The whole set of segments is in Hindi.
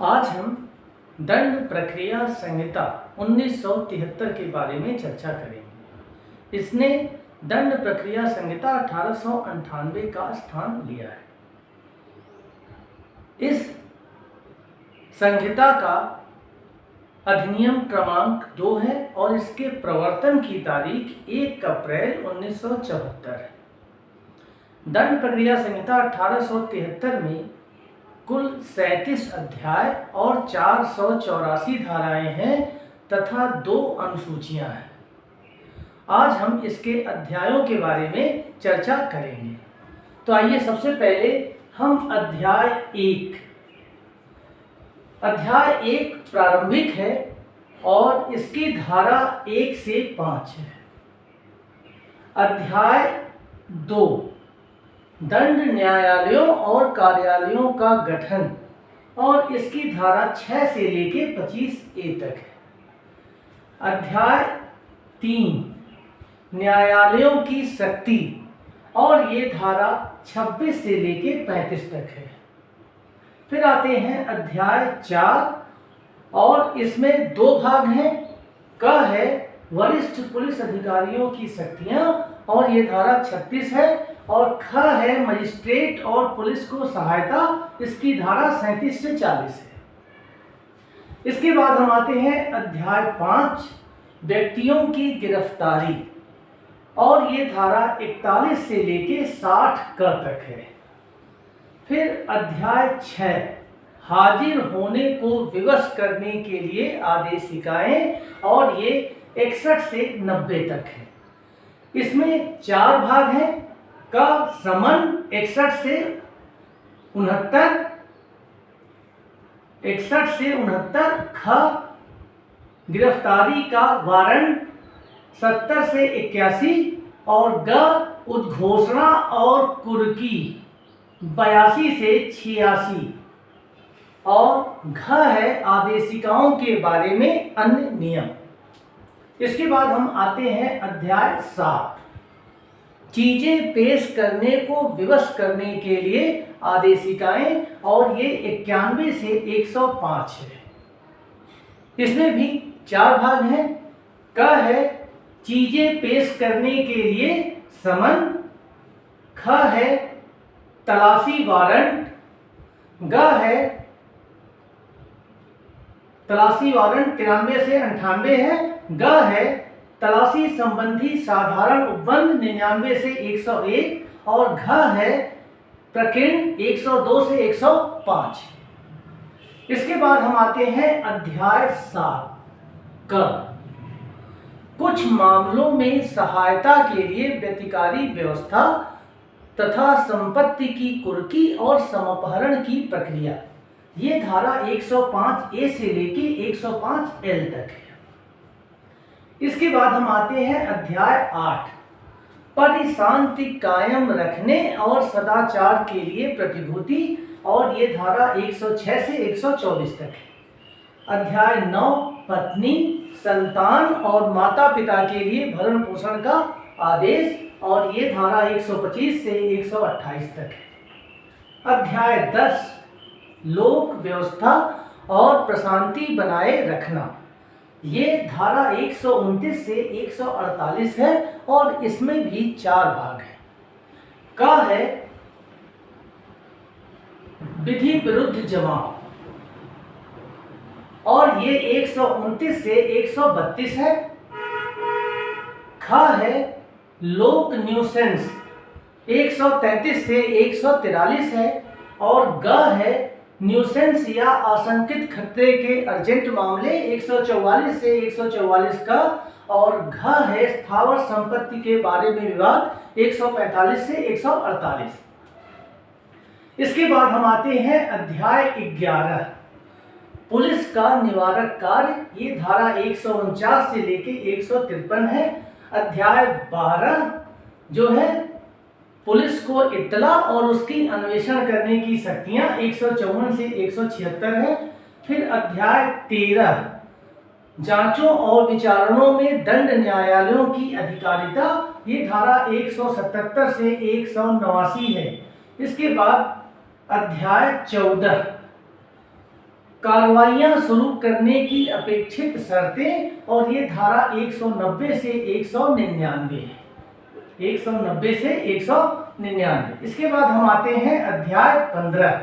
आज हम दंड प्रक्रिया संहिता 1973 के बारे में चर्चा करेंगे। इसने दंड प्रक्रिया संहिता 1898 का स्थान लिया है। इस संहिता का अधिनियम क्रमांक 2 है और इसके प्रवर्तन की तारीख 1 अप्रैल 1974 है। दंड प्रक्रिया संहिता 1873 में कुल 37 अध्याय और 484 धाराएं हैं तथा 2 अनुसूचियां हैं। आज हम इसके अध्यायों के बारे में चर्चा करेंगे। तो आइए सबसे पहले हम अध्याय 1 प्रारंभिक है और इसकी धारा 1 से 5 है। अध्याय 2 दंड न्यायालयों और कार्यालयों का गठन और इसकी धारा 6 से लेके 25A तक है। अध्याय 3 न्यायालयों की शक्ति और ये धारा 26 से लेके 35 तक है। फिर आते हैं अध्याय 4 और इसमें 2 भाग हैं। क है वरिष्ठ पुलिस अधिकारियों की शक्तियां और ये धारा 36 है और ख है मजिस्ट्रेट और पुलिस को सहायता, इसकी धारा 37 से 40 है। इसके बाद हम आते हैं अध्याय 5 व्यक्तियों की गिरफ्तारी और ये धारा 41 से लेके 60 क तक है। फिर अध्याय 6 हाजिर होने को विवश करने के लिए आदेशिकाएं और ये 61 से 90 तक है। इसमें 4 भाग हैं। का समन 61 से 69 ख गिरफ्तारी का वारंट 70 से 81 और ग उद्घोषणा और कुर्की 82 से 86 और घ है आदेशिकाओं के बारे में अन्य नियम। इसके बाद हम आते हैं अध्याय 7 चीजें पेश करने को विवश करने के लिए आदेशिकाएं और ये 91 से 105 है। इसमें भी 4 भाग हैं। क है चीजें पेश करने के लिए समन, ख है तलाशी वारंट, ग है तलाशी वारंट 93 से 98 है, ग है तलाशी संबंधी साधारण उपबंध 99 से 101 और घ है प्रकीर्ण 102 से 105। इसके बाद हम आते हैं अध्याय 7 क कुछ मामलों में सहायता के लिए व्यतिकारी व्यवस्था तथा संपत्ति की कुर्की और समपहरण की प्रक्रिया। ये धारा 105A से लेके 105L तक है। इसके बाद हम आते हैं अध्याय 8 परिशांति कायम रखने और सदाचार के लिए प्रतिभूति और ये धारा 106 से 124 तक है। अध्याय 9 पत्नी, संतान और माता पिता के लिए भरण पोषण का आदेश और ये धारा 125 से 128 तक है। अध्याय 10 लोक व्यवस्था और प्रशांति बनाए रखना, ये धारा 129 से 148 है और इसमें भी 4 भाग हैं। का है विधि विरुद्ध जमाव और ये 129 से 132 है। ख है लोक न्यूसेंस 133 से 143 है और ग है न्यूसेंस या आशंकित खतरे के अर्जेंट मामले 144 से 144 का और घ है स्थावर संपत्ति के बारे में विवाद 145 से 148। इसके बाद हम आते हैं अध्याय 11 पुलिस का निवारक कार्य, ये धारा 149 से लेके 153 है। अध्याय 12 जो है पुलिस को इत्तला और उसकी अन्वेषण करने की शक्तियां 154 से 176 है। फिर अध्याय 13 जांचों और विचारणों में दंड न्यायालयों की अधिकारिता, ये धारा 177 से 189 है। इसके बाद अध्याय 14 कार्रवाइयां शुरू करने की अपेक्षित शर्तें, और ये धारा 190 से 199 है, 190 से 199। इसके बाद हम आते हैं अध्याय 15,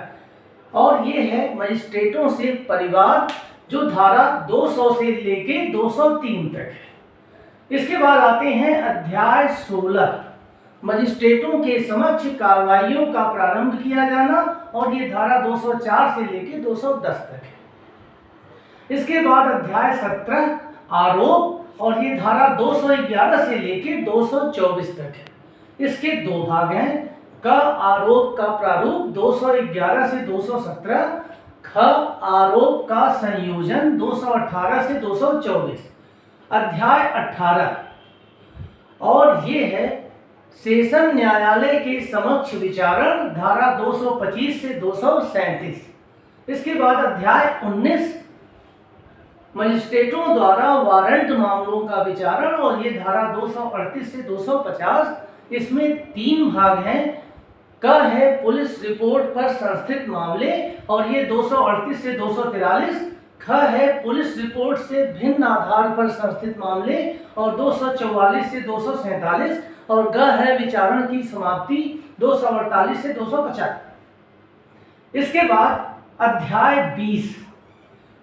और ये है मजिस्ट्रेटों से परिवाद, जो धारा 200 से लेके 203 तक है। इसके बाद आते हैं अध्याय 16, मजिस्ट्रेटों के समक्ष कार्रवाइयों का प्रारंभ किया जाना, और ये धारा 204 से लेके 210 तक है। इसके बाद अध्याय 17 आरोप, और ये धारा 211 से लेके 224 तक है। इसके दो भाग हैं, क आरोप का प्रारूप 211 से 217, ख आरोप का संयोजन 218 से 224। अध्याय 18, और ये है सेशन न्यायालय के समक्ष विचारण, धारा 225 से 237। इसके बाद अध्याय 19, मजिस्ट्रेटों द्वारा वारंट मामलों का विचारण, और ये धारा 238 से 250। इसमें तीन भाग हैं, क है पुलिस रिपोर्ट पर संस्थित मामले, और ये 238 से 243। ख है पुलिस रिपोर्ट से भिन्न आधार पर संस्थित मामले, और 244 से 247। और ग है विचारण की समाप्ति, 248 से 250। इसके बाद अध्याय 20,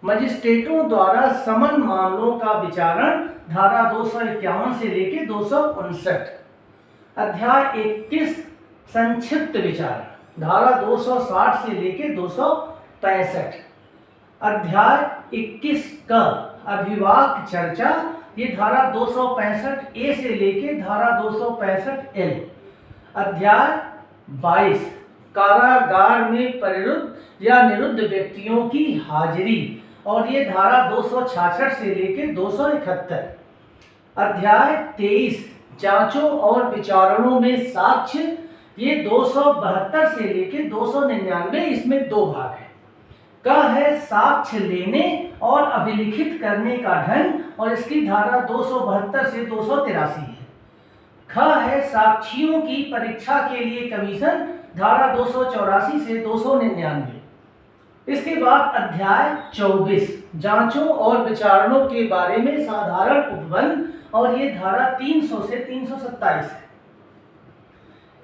मजिस्ट्रेटों द्वारा समन मामलों का विचारण, धारा 251 से लेके 259। अध्याय 21, संक्षिप्त विचारण, धारा 260 से लेके 265। अध्याय 21 का अभिवाक चर्चा, ये धारा 265 ए से लेके धारा 265 एल। अध्याय 22, कारागार में परिरुद्ध या निरुद्ध व्यक्तियों की हाजिरी, और ये धारा 266 से लेके 271। अध्याय 23, जांचों और विचारणों में साक्ष्य, ये 272 से लेके 299। इसमें दो भाग है, क है साक्ष्य लेने और अभिलिखित करने का ढंग, और इसकी धारा 272 से 283 है। ख है साक्षियों की परीक्षा के लिए कमीशन, धारा 284 से 299। इसके बाद अध्याय 24, जांचों और विचारणों के बारे में साधारण उपबंध, और ये धारा 300 से 327 है।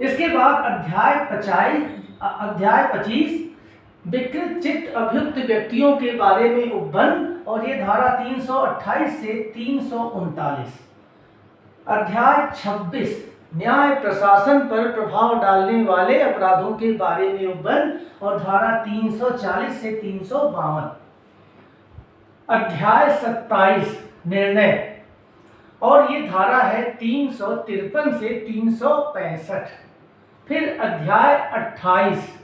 इसके बाद अध्याय 25, विकृत चित्त अभियुक्त व्यक्तियों के बारे में उपबंध, और ये धारा 328 से 339। अध्याय 26, न्याय प्रशासन पर प्रभाव डालने वाले अपराधों के बारे में उपबंध, और धारा 340 से 352। अध्याय 27, निर्णय, और ये धारा है 353 से 365। फिर अध्याय 28,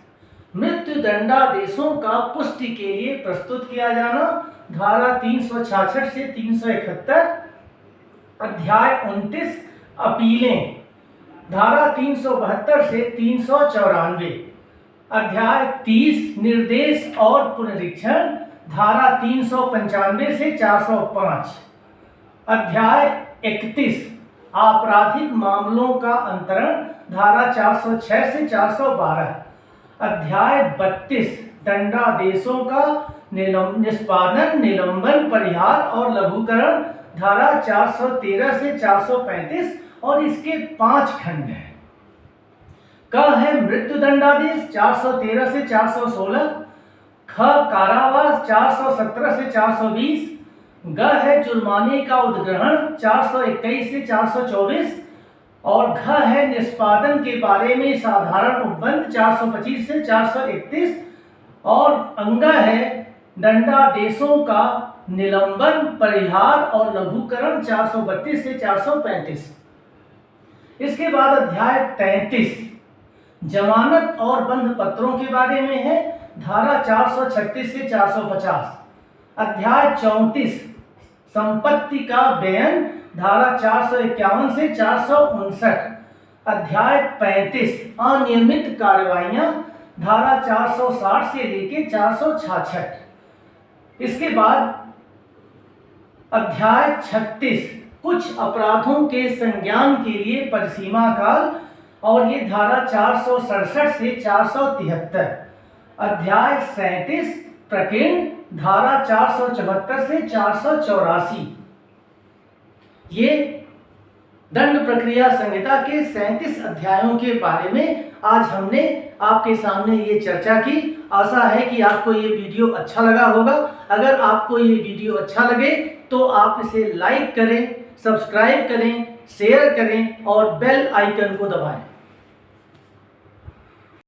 मृत्यु दंडादेशों का पुष्टि के लिए प्रस्तुत किया जाना, धारा 366 से 371। अध्याय 29, अपीलें, धारा 372 से 394। अध्याय 30, निर्देश और पुनरीक्षण, धारा 395 से 405। अध्याय 31, आपराधिक मामलों का अंतरण, धारा 406 से 412। अध्याय 32, दंडादेशों का निष्पादन, निलंबन, परिहार और लघुकरण, धारा 413 से 435। और इसके 5 खंड हैं। क है मृत्यु दंडादेश 413 से 416, ख कारावास 417 से 420, ग है जुर्माने का उद्ग्रहण 421 से 424, और घ है निष्पादन के बारे में साधारण उपबंध 425 से 431, और अंग है दंडादेशों का निलंबन, परिहार और लघुकरण 432 से 435। इसके बाद अध्याय 33, जमानत और बंध पत्रों के बारे में है, धारा 436 से 450। अध्याय 34, संपत्ति का व्ययन, धारा 451 से 459। अध्याय 35, अनियमित कार्रवाइयां, धारा 460 से लेके 466। इसके बाद अध्याय 36, कुछ अपराधों के संज्ञान के लिए परिसीमा काल, और ये धारा 467 से 473। अध्याय 37, प्रकीर्ण धारा 474 से 484। ये दंड प्रक्रिया संहिता के 37 अध्यायों के बारे में आज हमने आपके सामने ये चर्चा की। आशा है कि आपको ये वीडियो अच्छा लगा होगा। अगर आपको ये वीडियो अच्छा लगे तो आप इसे लाइक करें, सब्सक्राइब करें, शेयर करें और बेल आइकन को दबाएं।